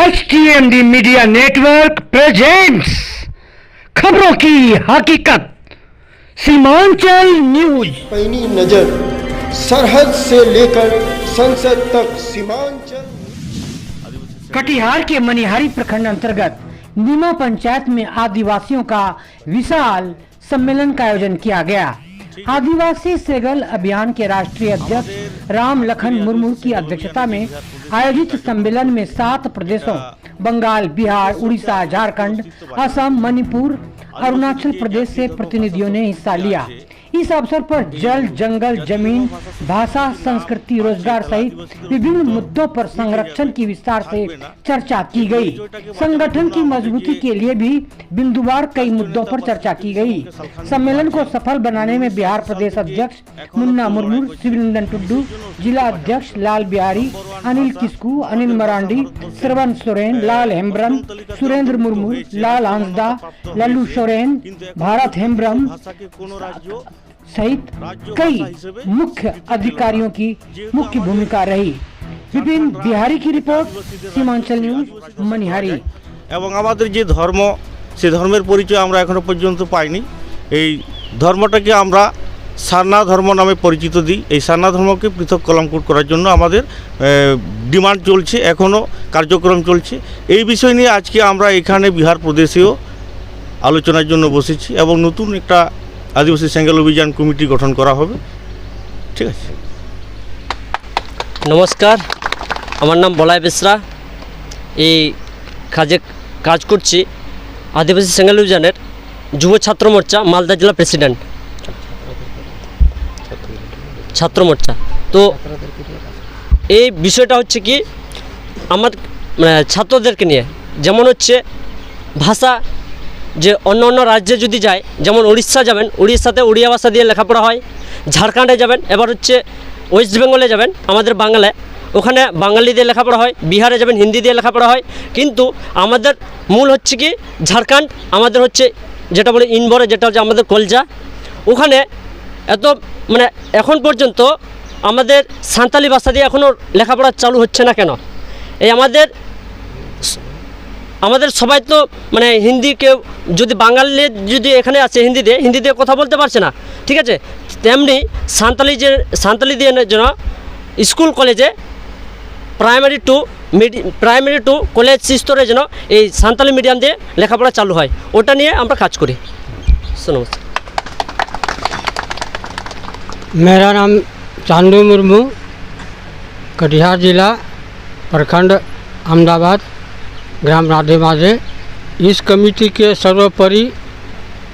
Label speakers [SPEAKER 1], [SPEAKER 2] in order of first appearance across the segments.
[SPEAKER 1] HTMD media network presents खबरों की हकीकत सीमांचल न्यूज।
[SPEAKER 2] पैनी नजर सरहद से लेकर संसद तक सीमांचल।
[SPEAKER 1] कटिहार के मनिहारी प्रखंड अंतर्गत नीमा पंचायत में आदिवासियों का विशाल सम्मेलन का आयोजन किया गया। आदिवासी सेगल अभियान के राष्ट्रीय अध्यक्ष राम लखन मुर्मू की अध्यक्षता में आयोजित सम्मेलन में 7 प्रदेशों बंगाल, बिहार, उड़ीसा, झारखंड, असम, मणिपुर, अरुणाचल प्रदेश से प्रतिनिधियों ने हिस्सा लिया। इस अवसर पर जल, जंगल, जमीन, भाषा, संस्कृति, रोजगार सहित विभिन्न मुद्दों पर संरक्षण की विस्तार से चर्चा की गई। संगठन की मजबूती के लिए भी बिंदुवार कई मुद्दों पर चर्चा की गई। सम्मेलन को सफल बनाने में बिहार प्रदेश अध्यक्ष मुन्ना मुर्मू, शिवनंदन टुड्डू, जिला अध्यक्ष लाल बिहारी, अनिल किस्कू, अनिल मरांडी, श्रवण सोरेन, लाल हेम्ब्रम, सुरेंद्र मुर्मू, लाल हंसदा, लल्लू सोरेन, भारत हेम्ब्रम सहित कई मुख्य अधिकारियों की मुख्य भूमिका रही। विपिन बिहारी की रिपोर्ट, सीमांचल न्यूज, मनिहारी।
[SPEAKER 3] এবং আমাদের যে ধর্ম সেই ধর্মের পরিচয় আমরা এখনো পর্যন্ত পাইনি। এই ধর্মটাকে আমরা সারনা ধর্ম নামে পরিচিত দিই। এই সারনা ধর্মকে পৃথক কলঙ্কুট করার জন্য আমাদের ডিমান্ড চলছে, এখনও কার্যক্রম চলছে। এই বিষয় নিয়ে আজকে আমরা এখানে বিহার প্রদেশেও আলোচনার জন্য বসেছি এবং নতুন একটা আদিবাসী সেঙ্গেল অভিযান কমিটি গঠন করা হবে। ঠিক আছে।
[SPEAKER 4] নমস্কার, আমার নাম বলাই বেসরা। এই কাজ করছি আদিবাসী সেঙ্গেল অভিযানের যুব ছাত্র মোর্চা মালদা জেলা প্রেসিডেন্ট ছাত্র মোর্চা। তো এই বিষয়টা হচ্ছে কি আমার ছাত্রদেরকে নিয়ে, যেমন হচ্ছে ভাষা, যে অন্য অন্য রাজ্যে যদি যায়, যেমন উড়িষ্যা যাবেন, উড়িষ্যাতে উড়িয়া ভাষা দিয়ে লেখাপড়া হয়। ঝাড়খণ্ডে যাবেন, এবার হচ্ছে ওয়েস্ট বেঙ্গলে যাবেন আমাদের বাংলায়, ওখানে বাঙালি দিয়ে লেখাপড়া হয়। বিহারে যাবেন, হিন্দি দিয়ে লেখাপড়া হয়। কিন্তু আমাদের মূল হচ্ছে কি ঝাড়খণ্ড, আমাদের হচ্ছে যেটা বলে ইনবরে, যেটা হচ্ছে আমাদের কলজা। ওখানে এত এখন পর্যন্ত আমাদের সাঁওতালি ভাষা দিয়ে এখনও লেখাপড়া চালু হচ্ছে না কেন? এই আমাদের সবাই তো হিন্দি, কেউ যদি বাঙালি যদি এখানে আছে হিন্দি দিয়ে কথা বলতে পারছে না, ঠিক আছে। তেমনি সাঁওতালি দিয়ে যেন স্কুল কলেজে প্রাইমারি টু কলেজ স্তরে যেন এই সাঁওতালি মিডিয়াম দিয়ে লেখাপড়া চালু হয়, ওটা নিয়ে আমরা কাজ করি। নমস্কার।
[SPEAKER 5] मेरा नाम चांदू मुर्मू, कटिहार जिला, प्रखंड अहमदाबाद, ग्राम राधे माधे। इस कमेटी के सर्वोपरि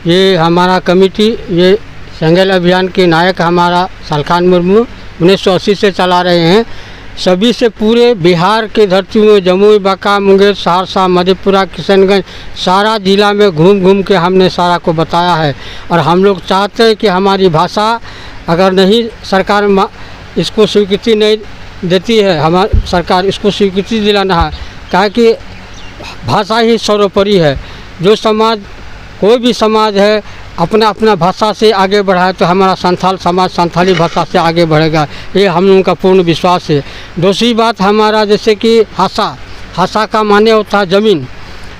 [SPEAKER 5] ये हमारा कमेटी, ये सेंगेल अभियान के नायक हमारा सलखान मुर्मू 1980 से चला रहे हैं। सभी से पूरे बिहार के धरती में जमुई, बांका, मुंगेर, सहरसा, मधेपुरा, किशनगंज, सारा जिला में घूम घूम के हमने सारा को बताया है। और हम लोग चाहते हैं कि हमारी भाषा अगर नहीं, सरकार इसको स्वीकृति नहीं देती है, हमारी सरकार इसको स्वीकृति दिलाना है। कहा कि भाषा ही सर्वोपरि है। जो समाज, कोई भी समाज है, अपना अपना भाषा से आगे बढ़ाए तो हमारा संथाल समाज संथाली भाषा से आगे बढ़ेगा, ये हम लोगों का पूर्ण विश्वास है। दूसरी बात हमारा, जैसे कि हासा का माने होता है ज़मीन।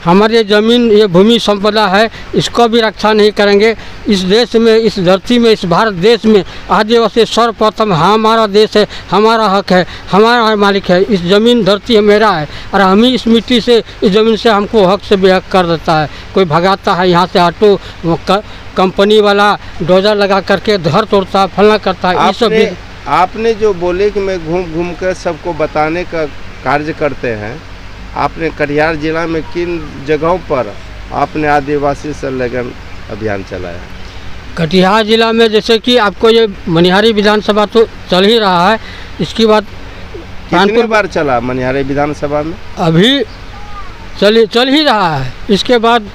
[SPEAKER 5] हमारे ज़मीन ये भूमि संपदा है, इसको भी रक्षा नहीं करेंगे। इस देश में, इस धरती में, इस भारत देश में आदिवासी सर्वप्रथम हमारा देश है, हमारा हक है, हमारा मालिक है। इस ज़मीन धरती मेरा है और हम ही इस मिट्टी से, इस ज़मीन से हमको हक से बेहक कर देता है। कोई भगाता है यहाँ से, ऑटो कंपनी वाला डोजर लगा करके घर तोड़ता है, फलना करता है। ये सब भी
[SPEAKER 6] आपने जो बोले कि मैं घूम घूम कर सबको बताने का कार्य करते हैं, आपने कटिहार जिला में किन जगहों पर आपने आदिवासी संलग्न अभियान चलाया?
[SPEAKER 5] कटिहार जिला में जैसे कि आपको ये मनिहारी विधानसभा तो चल ही रहा है, इसके बाद
[SPEAKER 6] कितनी बार चला मनिहारी विधानसभा में?
[SPEAKER 5] अभी चल ही रहा है। इसके बाद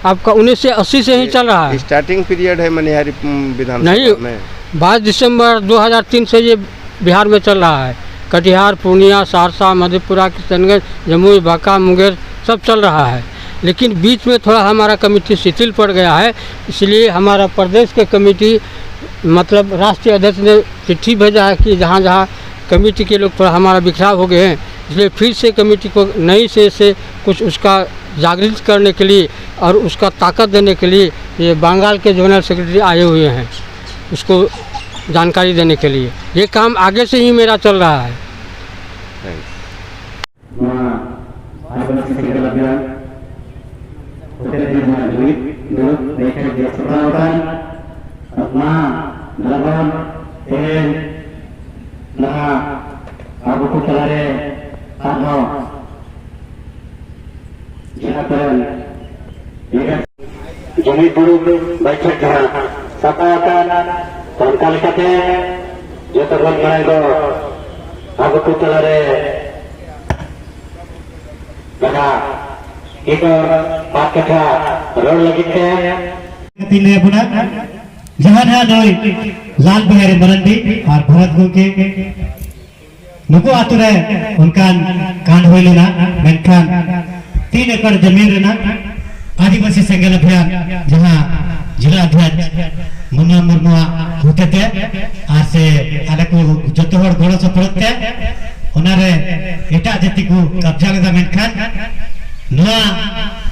[SPEAKER 5] आपका 1980 से ही चल रहा है।
[SPEAKER 6] स्टार्टिंग पीरियड है मनिहारी विधानसभा
[SPEAKER 5] नहीं,
[SPEAKER 6] में
[SPEAKER 5] 22 दिसंबर 2003 से ये बिहार में चल रहा है। कटिहार, पूर्णिया, सहरसा, मधेपुरा, किशनगंज, जमुई, बांका, मुंगेर सब चल रहा है। लेकिन बीच में थोड़ा हमारा कमेटी शिथिल पड़ गया है, इसलिए हमारा प्रदेश के कमेटी राष्ट्रीय अध्यक्ष ने चिट्ठी भेजा है कि जहाँ जहाँ कमेटी के लोग थोड़ा हमारा बिखराव हो गए हैं, इसलिए फिर से कमेटी को नई से कुछ उसका जागृत करने के लिए और उसका ताकत देने के लिए ये बंगाल के जनरल सेक्रेटरी आए हुए हैं, उसको जानकारी देने के लिए। ये काम आगे से ही मेरा चल रहा है।
[SPEAKER 7] जमी बुरुक बैठक जहाँ सपायाkan tangkal kate joto gon manai do agu ko talare daga ito pakatha rod lagite
[SPEAKER 8] तीन पुना जहाँ जहाँ दो लाल बिहारी मरंडी और भरत गोके नुको आतुरे उनका कांड हुई लेना मेनखान 3 एकड़ जमीन रहना आदिवासी संगठन अभियान जहाँ जिला अध्यक्ष मुन्ना मुर्मू होते थे और से अलग को जतोहर गोड़ से पड़ते उन्हें एटा जाति को कब्जा लेदा मेनखान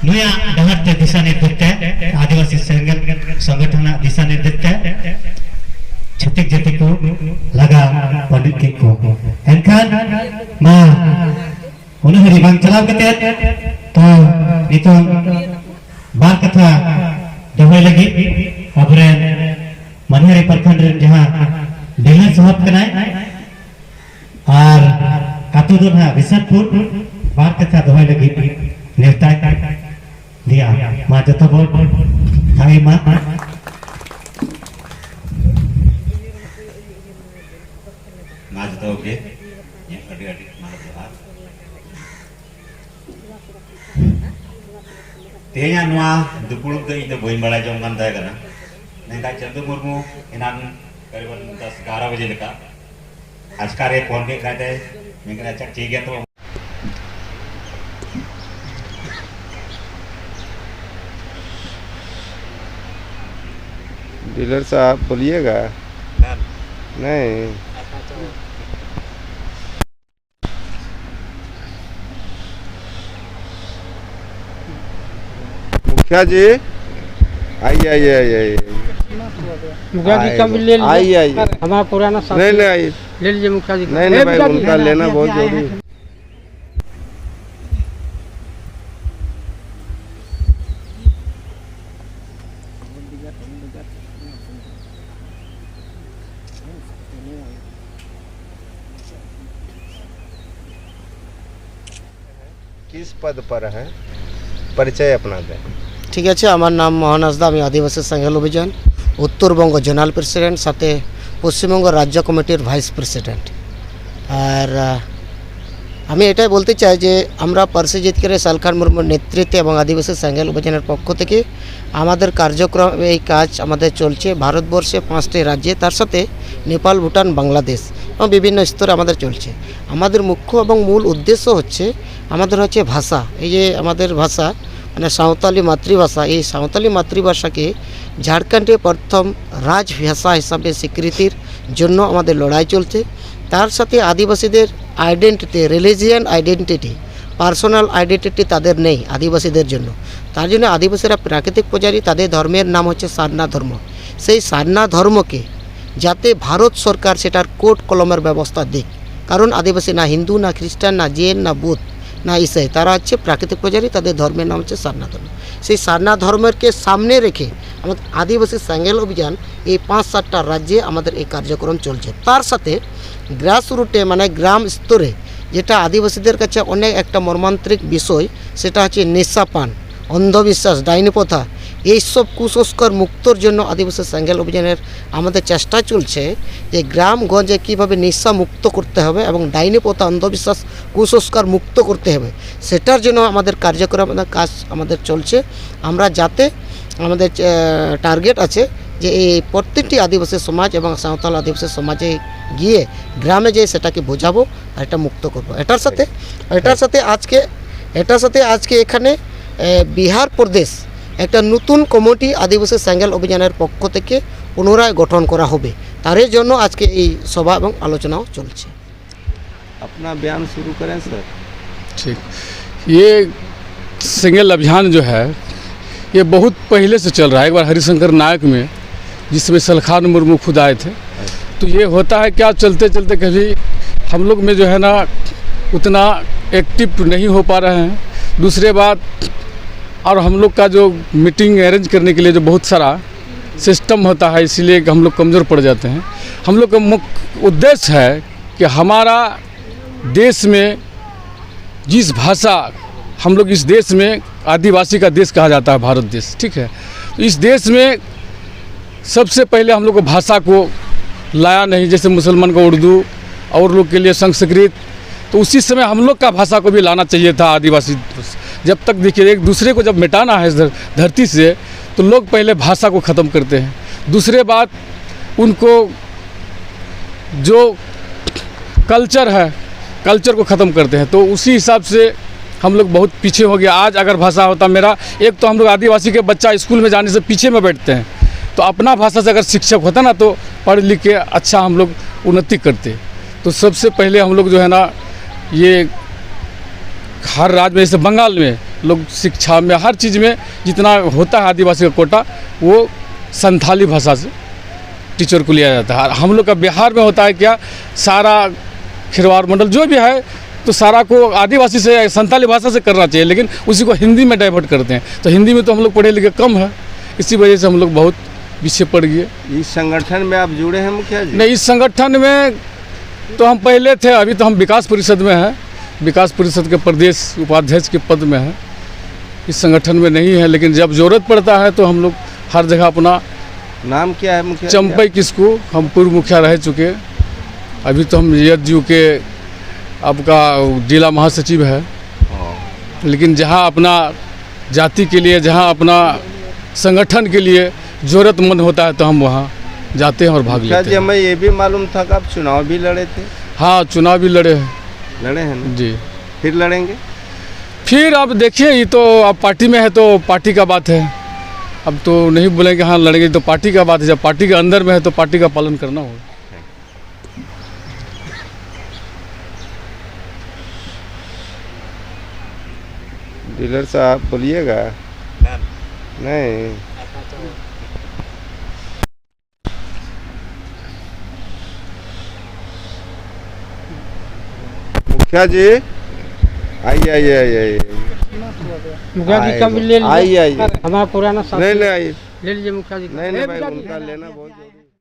[SPEAKER 8] नुया डहरते दिशा निर्देश आदिवासी संगठन दिशा निर्देश छत्तीस जाति को लगा पंडित के को एनखान मां उन्हें रिबांग चलाव करते तो नितो बार कथा दोहे लगी अबरे मनहरी प्रखंड जहां दिल्ली सहब कनाय और कातुदुना विसतपुर बार कथा दोहे लगी नेता दिया मां जतो बोल थाई मां
[SPEAKER 9] मां जतो के ये अडी अडी मां जोहार तेया नुआ दुपुड़ुक दो इन बई बड़ा जम कान ताय कना नेका चंदू मुर्मू इनान करीबन 10-11 बजे लेका आजकारे फोन के कहते मैं अच्छा ठीक है तो
[SPEAKER 6] डीलर साहब बोलिएगा। नहीं मुखिया जी आइए आइए आइए
[SPEAKER 5] मुखिया जी का भी ले लीजिए।
[SPEAKER 6] आइए आइए
[SPEAKER 5] हमारा पुराना साथी
[SPEAKER 6] नहीं नहीं आइए
[SPEAKER 5] ले लीजिए मुखिया जी का।
[SPEAKER 6] नहीं नहीं भाई उनका लेना बहुत जरूरी है। किस पद पर है परिचय अपना दें।
[SPEAKER 10] ठीक है, আমার নাম মোহন হাসদা, আমি আদিবাসী সংঘাল অভিযান উত্তরবঙ্গ জোনাল প্রেসিডেন্ট, সাথে পশ্চিমবঙ্গ রাজ্য কমিটির ভাইস প্রেসিডেন্ট। আর আমি এটাই বলতে চাই যে আমরা পার্সিজিৎ করে সালখান মুর্মুর নেতৃত্বে এবং আদিবাসী সংঘাল অভিযানের পক্ষ থেকে আমাদের কার্যক্রম এই কাজ আমাদের চলছে ভারতবর্ষে 5টি রাজ্যে, তার সাথে নেপাল, ভুটান, বাংলাদেশ এবং বিভিন্ন স্তরে আমাদের চলছে। আমাদের মুখ্য এবং মূল উদ্দেশ্য হচ্ছে আমাদের হচ্ছে ভাষা, এই যে আমাদের ভাষা মানে সাঁওতালি মাতৃভাষা, এই সাঁওতালি মাতৃভাষাকে ঝাড়খণ্ডে প্রথম রাজভাষা হিসাবে স্বীকৃতির জন্য আমাদের লড়াই চলছে। তার সাথে আদিবাসীদের identity, religion identity, personal identity তাদের নেই আদিবাসীদের জন্য। তার জন্য আদিবাসীরা প্রাকৃতিক পূজারী, তাদের ধর্মের নাম হচ্ছে সারনা ধর্ম। সেই সারনা ধর্মকে যাতে ভারত সরকার সেটার কোড কলমের ব্যবস্থা দিক, কারণ আদিবাসী না হিন্দু, না খ্রিস্টান, না জৈন, না বৌদ্ধ, না ইসাই, তারা হচ্ছে প্রাকৃতিক পূজারী, তাদের ধর্মের নাম হচ্ছে সারনা ধর্ম। সেই সারনা ধর্মকে সামনে রেখে আমাদের আদিবাসী সংঘাল অভিযান এই 5-7টা রাজ্যে আমাদের এই কার্যক্রম চলছে। তার সাথে গ্রাস রুটে মানে গ্রাম স্তরে যেটা আদিবাসীদের কাছে অনেক একটা মর্মান্তিক বিষয়, সেটা হচ্ছে নেশাপান, অন্ধবিশ্বাস, ডাইনি প্রথা, এইসব কুসংস্কার মুক্তর জন্য আদিবাসী সংঘাল অভিযানের আমাদের চেষ্টা চলছে যে গ্রামগঞ্জে কীভাবে নেশা মুক্ত করতে হবে এবং ডাইনি প্রথা, অন্ধবিশ্বাস, কুসংস্কার মুক্ত করতে হবে, সেটার জন্য আমাদের কার্যক্রম কাজ আমাদের চলছে। আমরা যাতে আমাদের টার্গেট আছে যে এই প্রত্যেকটি আদিবাসী সমাজ এবং সাঁওতাল আদিবাসী সমাজে গিয়ে গ্রামে যেয়ে সেটাকে বোঝাবো আর এটা মুক্ত করবো। এটার সাথে আজকে এখানে বিহার প্রদেশ একটা নতুন কমিটি আদিবাসী সংঘাল অভিযানের পক্ষ থেকে পুনরায় গঠন করা হবে, তার জন্য আজকে এই সভা এবং আলোচনাও চলছে।
[SPEAKER 6] अपना बयान शुरू करें सर।
[SPEAKER 11] ठीक, ये सिंगल अभियान जो है ये बहुत पहले से चल रहा है। एक बार हरिशंकर नायक में जिसमें सलखान मुर्मू खुद आए थे, तो ये होता है क्या, चलते चलते कभी हम लोग में जो है ना उतना एक्टिव नहीं हो पा रहे हैं। दूसरे बात, और हम लोग का जो मीटिंग अरेंज करने के लिए जो बहुत सारा सिस्टम होता है, इसीलिए हम लोग कमज़ोर पड़ जाते हैं। हम लोग का मुख्य उद्देश्य है कि हमारा देश में जिस भाषा, हम लोग इस देश में आदिवासी का देश कहा जाता है भारत देश, ठीक है। तो इस देश में सबसे पहले हम लोग को भाषा को लाया नहीं, जैसे मुसलमान को उर्दू और लोग के लिए संस्कृत, तो उसी समय हम लोग का भाषा को भी लाना चाहिए था आदिवासी। जब तक देखिए एक दूसरे को जब मिटाना है धरती से, तो लोग पहले भाषा को ख़त्म करते हैं। दूसरे बात, उनको जो कल्चर है, कल्चर को ख़त्म करते हैं। तो उसी हिसाब से हम लोग बहुत पीछे हो गया। आज अगर भाषा होता मेरा, एक तो हम लोग आदिवासी के बच्चा स्कूल में जाने से पीछे में बैठते हैं, तो अपना भाषा से अगर शिक्षक होता ना तो पढ़ लिख के अच्छा हम लोग उन्नति करते। तो सबसे पहले हम लोग जो है ना, ये हर राज्य में, जैसे बंगाल में लोग शिक्षा में हर चीज़ में जितना होता है आदिवासी का कोटा, वो संथाली भाषा से टीचर को लिया जाता है। हम लोग का बिहार में होता है क्या, सारा खिरवाड़ मंडल जो भी है, तो सारा को आदिवासी से संथाली भाषा से करना चाहिए, लेकिन उसी को हिंदी में डाइवर्ट करते हैं। तो हिंदी में तो हम लोग पढ़े लिखे कम है, इसी वजह से हम लोग बहुत पीछे पड़ गए।
[SPEAKER 6] इस संगठन में आप जुड़े हैं मुखिया जी?
[SPEAKER 11] नहीं, इस संगठन में तो हम पहले थे, अभी तो हम विकास परिषद में हैं, विकास परिषद के प्रदेश उपाध्यक्ष के पद में हैं। इस संगठन में नहीं है, लेकिन जब ज़रूरत पड़ता है तो हम लोग हर जगह अपना।
[SPEAKER 6] नाम क्या है मुखिया?
[SPEAKER 11] चंपई किसको, हम पूर्व मुखिया रह चुके। अभी तो हम JSU के आपका जिला महासचिव है, लेकिन जहाँ अपना जाति के लिए, जहाँ अपना संगठन के लिए ज़रूरतमंद होता है तो हम वहाँ जाते हैं और भाग लेते हैं।
[SPEAKER 6] हमें ये भी मालूम था कि आप चुनाव भी लड़े थे?
[SPEAKER 11] हाँ, चुनाव भी लड़े हैं।
[SPEAKER 6] लड़े हैं ना?
[SPEAKER 11] जी।
[SPEAKER 6] फिर लड़ेंगे?
[SPEAKER 11] फिर अब देखिए, ये तो अब पार्टी में है तो पार्टी का बात है, अब तो नहीं बोलेंगे हाँ लड़ेंगे, तो पार्टी का बात है। जब पार्टी के अंदर में है तो पार्टी का पालन करना होगा।
[SPEAKER 6] डीलर साहब बोलिएगा। नहीं, मुखिया जी आइए आइए आइए।
[SPEAKER 5] मुखिया जी का भी ले लीजिए।
[SPEAKER 6] आइए आइए।
[SPEAKER 5] हमारा पुराना
[SPEAKER 6] नहीं नहीं आइए,
[SPEAKER 5] ले लीजिए मुखिया जी।
[SPEAKER 6] नहीं नहीं भाई, उनका लेना बहुत